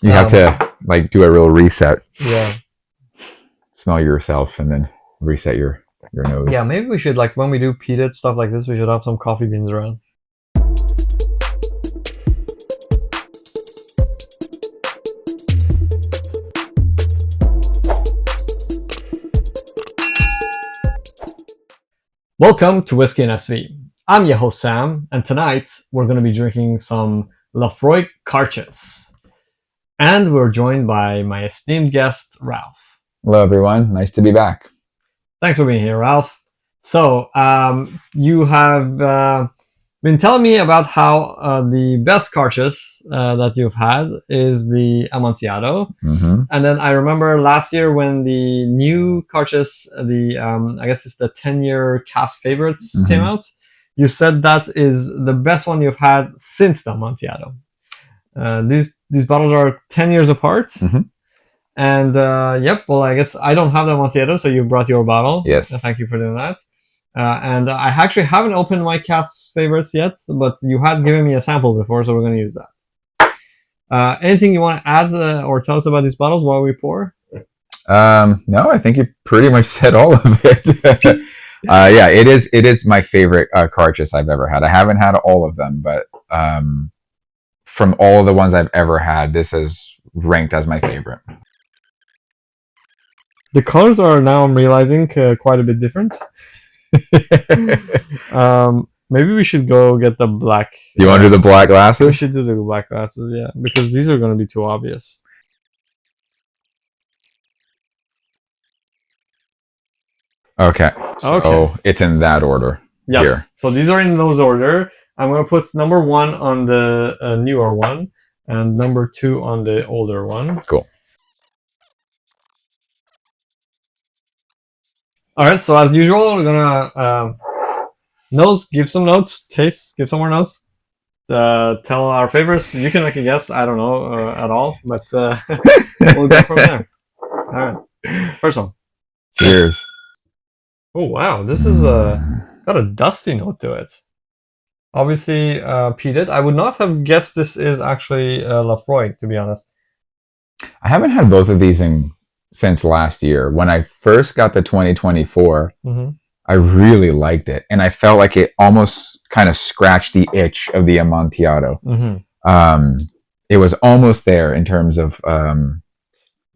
You have to like do a real reset. Yeah. Smell yourself and then reset your nose. Yeah, maybe we should, like, when we do peated stuff like this, we should have some coffee beans around. Welcome to Whiskey and SV. I'm your host Sam, and tonight we're going to be drinking some Laphroaig Cairdeas. And we're joined by my esteemed guest, Ralph. Hello, everyone. Nice to be back. Thanks for being here, Ralph. So, you have been telling me about how the best Cairdeas that you've had is the Amontillado. Mm-hmm. And then I remember last year when the new Cairdeas, I guess it's the 10-year Cask favorites came out, you said that is the best one you've had since the Amontillado. These bottles are 10 years apart. And yep, well, I guess I don't have the Amontillado, so you brought your bottle. Yes. Thank you for doing that. And I actually haven't opened my Cask favorites yet, but you had given me a sample before, so we're going to use that. Anything you want to add or tell us about these bottles while we pour? No, I think you pretty much said all of it. Yeah, it is my favorite Cairdeas I've ever had. I haven't had all of them, but from all the ones I've ever had, this is ranked as my favorite. The colors are, now I'm realizing, quite a bit different. Maybe we should go get the black. You want to do the black glasses? We should do the black glasses, yeah, because these are going to be too obvious. Okay. So it's in that order. Yes. Here. So these are in those order. I'm going to put number 1 on the newer one and number 2 on the older one. Cool. All right. So as usual, we're going to give some notes, taste, give some more notes, tell our favorites. You can make a guess. I don't know at all, but we'll go from there. All right. First one. Cheers. Oh, wow. This is got a dusty note to it. Obviously, peated. I would not have guessed this is actually Laphroaig, to be honest. I haven't had both of these since last year. When I first got the 2024, I really liked it. And I felt like it almost kind of scratched the itch of the Amontillado. It was almost there in terms of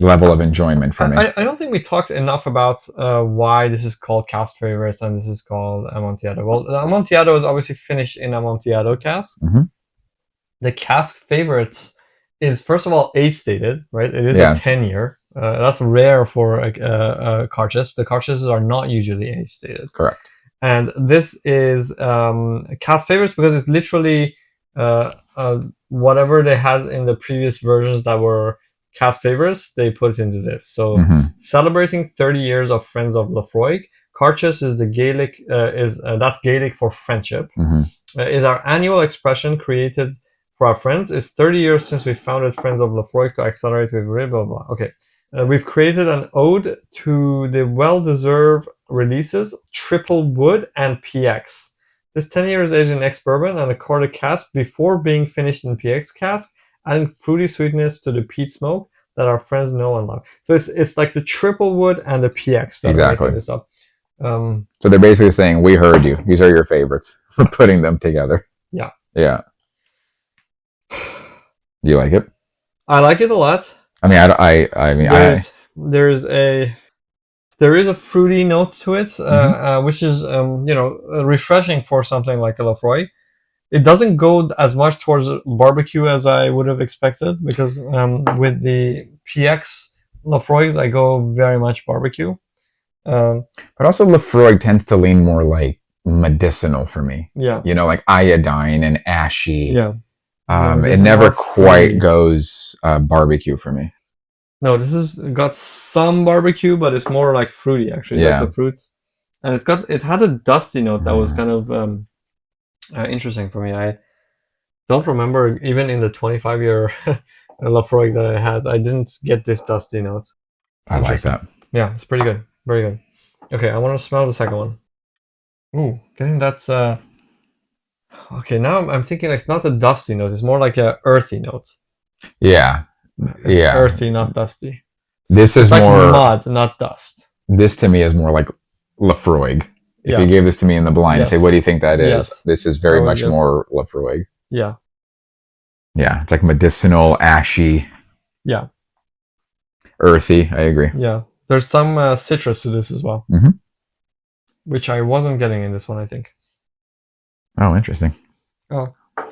level of enjoyment for me. I don't think we talked enough about why this is called Cask favorites and this is called Amontillado. Well, the Amontillado is obviously finished in Amontillado cask. The Cask favorites is, first of all, age stated, right? It is a 10-year. That's rare for a Cairdeas. The Cairdeas are not usually age stated. Correct. And this is Cask favorites because it's literally whatever they had in the previous versions that were Cask favorites, they put it into this. So celebrating 30 years of Friends of Laphroaig. Cairdeas is the Gaelic, that's Gaelic for friendship. Is our annual expression created for our friends. It's 30 years since we founded Friends of Laphroaig to accelerate with blah, blah, blah. Okay. We've created an ode to the well-deserved releases, Triple Wood and PX. This 10 years aged in ex-bourbon and a Cairdeas cask before being finished in PX cask, adding fruity sweetness to the peat smoke that our friends know and love. So it's like the Triple Wood and the PX. Exactly. This up. So they're basically saying, we heard you. These are your favorites. We're putting them together. Yeah. Yeah. Do you like it? I like it a lot. I mean, there is a fruity note to it, which is refreshing for something like a Laphroaig. It doesn't go as much towards barbecue as I would have expected because with the PX Laphroaigs, I go very much barbecue. But also Laphroaig tends to lean more like medicinal for me. Yeah. You know, like iodine and ashy. Yeah. It never quite goes barbecue for me. No, this has got some barbecue, but it's more like fruity actually, like the fruits. And it had a dusty note that was kind of interesting for me. I don't remember even in the 25-year Laphroaig that I had, I didn't get this dusty note. I like that. Yeah, it's pretty good. Very good. Okay, I want to smell the second one. Ooh, getting that Okay, now I'm thinking it's not a dusty note. It's more like a earthy note. Yeah. It's earthy, not dusty. This is like more mud, not dust. This to me is more like Laphroaig. If you gave this to me in the blind and say, what do you think that is? This is very much more Laphroaig. Yeah. Yeah, it's like medicinal, ashy. Yeah. Earthy, I agree. Yeah. There's some citrus to this as well. Mm-hmm. Which I wasn't getting in this one, I think. Oh, interesting. Oh. All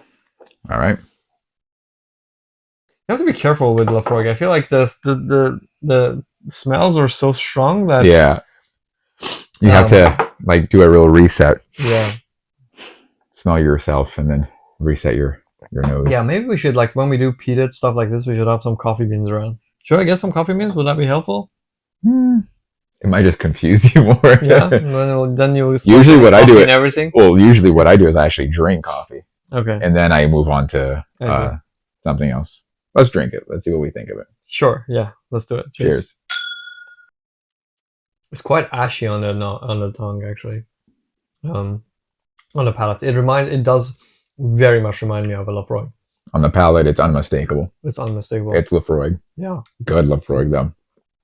right. You have to be careful with Laphroaig. I feel like the smells are so strong that you have to like do a real reset. Yeah. Smell yourself and then reset your nose. Yeah, maybe we should, like, when we do peated stuff like this, we should have some coffee beans around. Should I get some coffee beans? Would that be helpful? It might just confuse you more. Yeah, then you usually what I do and everything. Well, usually what I do is I actually drink coffee. Okay. And then I move on to something else. Let's drink it. Let's see what we think of it. Sure. Yeah. Let's do it. Cheers. It's quite ashy on the tongue, actually. On the palate, it does very much remind me of a Laphroaig. On the palate, it's unmistakable. It's unmistakable. It's Laphroaig. Yeah. Good Laphroaig, though.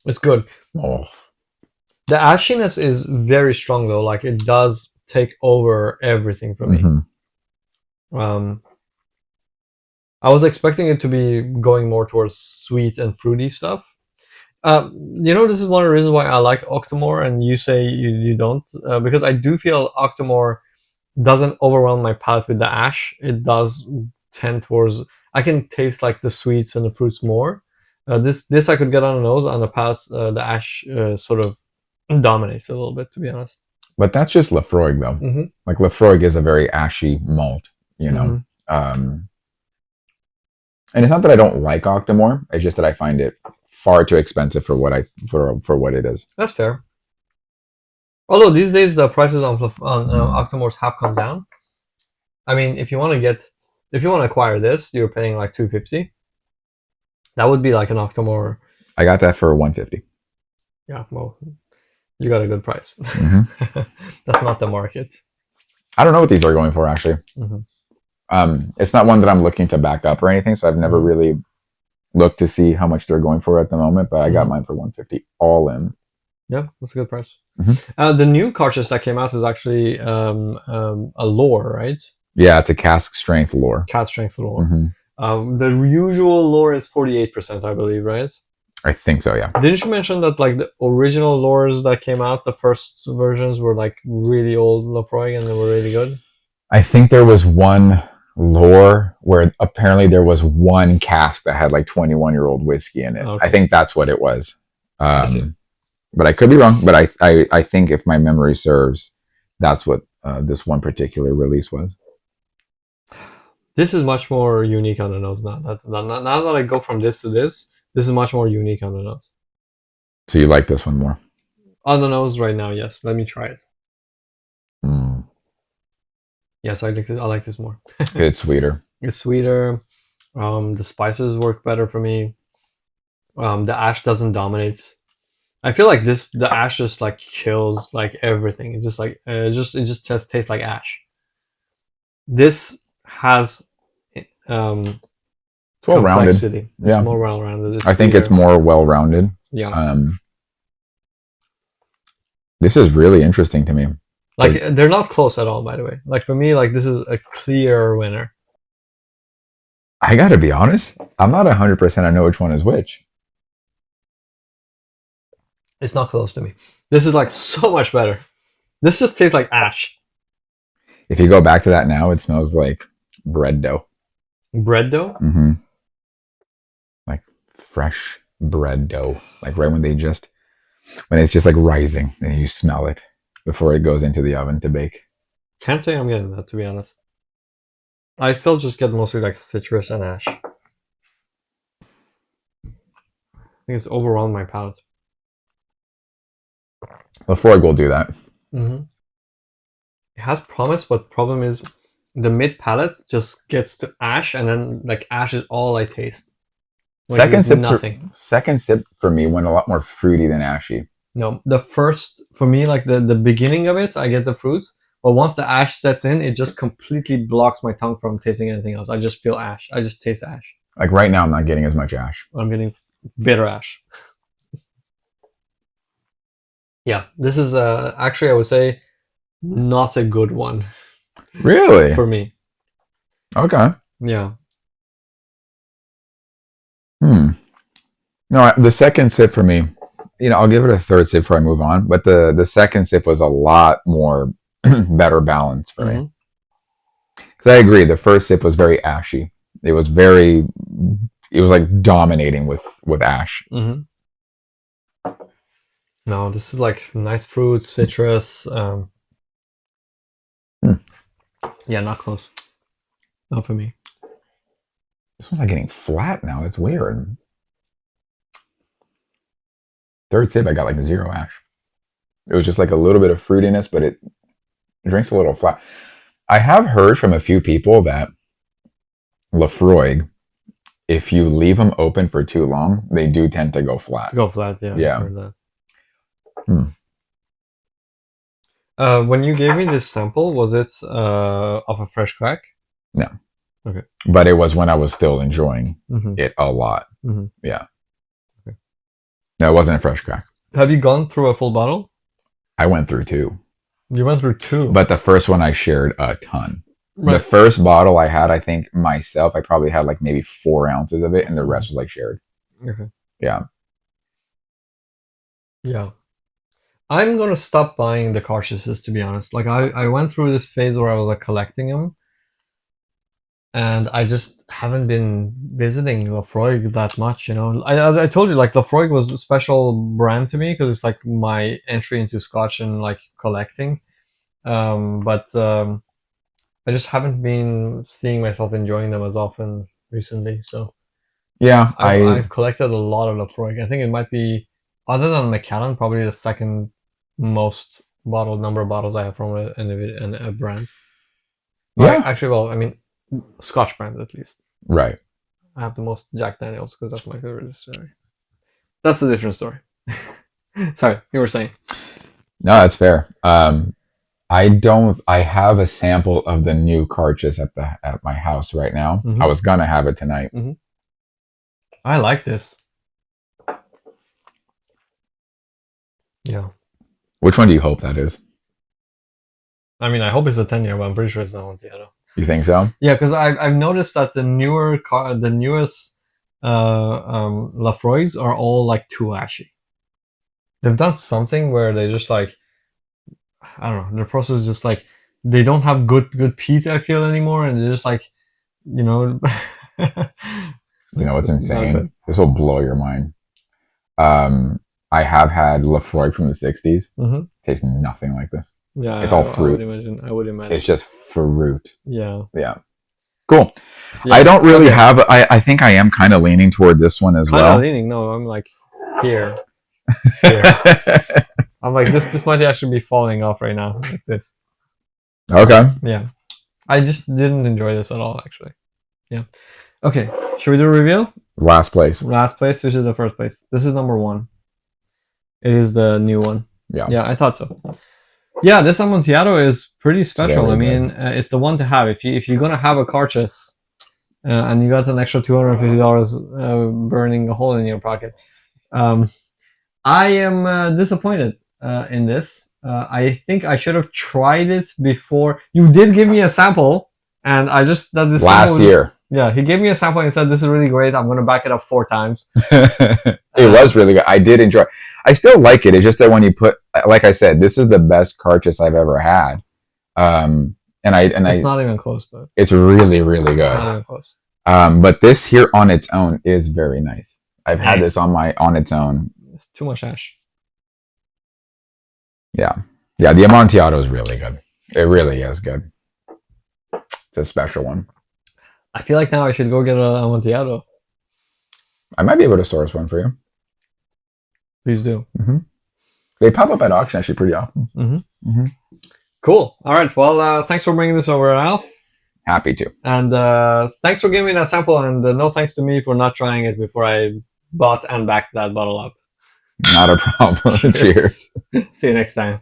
It's good. Oh. The ashiness is very strong, though. Like, it does take over everything for me. Mm-hmm. I was expecting it to be going more towards sweet and fruity stuff. This is one of the reasons why I like Octomore, and you say you don't, because I do feel Octomore doesn't overwhelm my palate with the ash. It does tend towards, I can taste like the sweets and the fruits more. This I could get on the nose. On the palate, the ash sort of dominates a little bit, to be honest. But that's just Laphroaig, though. Mm-hmm. Like, Laphroaig is a very ashy malt, you know. Mm-hmm. And it's not that I don't like Octomore. It's just that I find it far too expensive for what it is. That's fair. Although these days the prices on Octomores have come down. I mean, if you want to acquire this, you're paying like $250. That would be like an Octomore. I got that for $150. Yeah, well, you got a good price. Mm-hmm. That's not the market. I don't know what these are going for, actually. Mm-hmm. It's not one that I'm looking to back up or anything, so I've never really looked to see how much they're going for at the moment, but I got mine for $150 all in. Yeah, that's a good price. Mm-hmm. The new cartridge that came out is actually a lore, right? Yeah, it's a cask strength lore. Cask strength lore. Mm-hmm. The usual lore is 48%, I believe, right? I think so, yeah. Didn't you mention that, like, the original lores that came out, the first versions were like really old Laphroaig and they were really good? I think there was one lore where apparently there was one cask that had like 21-year-old whiskey in it. Okay. I think that's what it was. But I could be wrong. But I think if my memory serves, that's what this one particular release was. This is much more unique on the nose now. Now that I go from this to this is much more unique on the nose. So you like this one more? On the nose right now, yes. Let me try it. Yes, I like this more. It's sweeter. It's sweeter. The spices work better for me. The ash doesn't dominate. I feel like the ash just like kills like everything. It just like it just tastes like ash. This has it's well rounded. It's more well rounded. I think it's more well rounded. Yeah. This is really interesting to me. Like, they're not close at all, by the way. Like, for me, like, this is a clear winner. I gotta be honest, I'm not 100% I know which one is which. It's not close to me. This is like so much better. This just tastes like ash. If you go back to that now, it smells like bread dough. Bread dough? Mm-hmm. Like fresh bread dough. Like right when it's just like rising and you smell it before it goes into the oven to bake. Can't say I'm getting that, to be honest. I still just get mostly like citrus and ash. I think it's overwhelmed my palate. Laphroaig will do that. Mm-hmm. It has promise, but problem is the mid palate just gets to ash, and then like ash is all I taste. Like, second sip for me went a lot more fruity than ashy. No, the first, for me, like the beginning of it, I get the fruits, but once the ash sets in, it just completely blocks my tongue from tasting anything else. I just feel ash. I just taste ash. Like right now, I'm not getting as much ash. I'm getting bitter ash. Yeah, this is actually, I would say, not a good one Really? for me. Okay. Yeah. No, the second sip for me, I'll give it a third sip before I move on. But the second sip was a lot more better balance for me. Because I agree, the first sip was very ashy. It was like dominating with ash. No, this is like nice fruit, citrus. Yeah, not close. Not for me. This one's like getting flat now. It's weird. Third sip, I got like 0 ash. It was just like a little bit of fruitiness, but it drinks a little flat. I have heard from a few people that Laphroaig, if you leave them open for too long, they do tend to go flat. Go flat, yeah. Yeah. I've heard that. When you gave me this sample, was it of a fresh crack? No. Okay. But it was when I was still enjoying it a lot. Yeah. Okay. No, it wasn't a fresh crack. Have you gone through a full bottle? I went through 2. You went through 2? But the first one I shared a ton. Right. The first bottle I had, I think myself, I probably had like maybe 4 ounces of it, and the rest was like shared. Okay. Yeah. Yeah. I'm gonna stop buying the Cairdeas, to be honest. Like I went through this phase where I was like collecting them, and I just haven't been visiting Laphroaig that much. I told you, like, Laphroaig was a special brand to me because it's like my entry into Scotch and like collecting. But I just haven't been seeing myself enjoying them as often recently. So yeah, I've collected a lot of Laphroaig. I think it might be, other than Macallan, probably the second most number of bottles I have from a brand. Yeah. Actually, well, I mean, Scotch brand at least. Right. I have the most Jack Daniels because that's my favorite distillery. That's a different story. Sorry, you were saying. No, that's fair. I have a sample of the new Cairdeas at my house right now. I was gonna have it tonight. I like this. Yeah. Which one do you hope that is? I mean, I hope it's a 10-year, but I'm pretty sure it's not Amontillado. You think so? Yeah, because I've noticed that the newest Laphroaigs are all like too ashy. They've done something where they just like, I don't know, their process is just like, they don't have good peat, I feel, anymore, and they're just like, What's insane? This will blow your mind. I have had Laphroaig from the 60s. Tastes nothing like this. Yeah, it's all fruit. I would imagine. It's just fruit. Yeah. Cool. Yeah. I don't really have. I think I am kind of leaning toward this one as well. Leaning? No, I'm like here. I'm like this might actually be falling off right now, like this. Okay. Yeah. I just didn't enjoy this at all, actually. Yeah. Okay. Should we do a reveal? Last place, which is the first place. This is number 1. It is the new one. Yeah, I thought so. Yeah, this Amontillado is pretty special. I mean, it's the one to have if you're gonna have a Cairdeas, and you got an extra $250 burning a hole in your pocket. I am disappointed in this. I think I should have tried it before. You did give me a sample, and I just last year. Yeah, he gave me a sample and said, "This is really great. I'm gonna back it up 4 times." It was really good. I did enjoy it. I still like it. It's just that when you put, like I said, this is the best Cairdeas I've ever had. It's not even close though. It's really, really good. Not even close. But this here on its own is very nice. I've had this on its own. It's too much ash. Yeah. The Amontillado is really good. It really is good. It's a special one. I feel like now I should go get an Amontillado. I might be able to source one for you. Please do. They pop up at auction actually pretty often. Cool. All right. Well, thanks for bringing this over, Alf. Happy to. And thanks for giving me that sample. And no thanks to me for not trying it before I bought and backed that bottle up. Not a problem. Cheers. See you next time.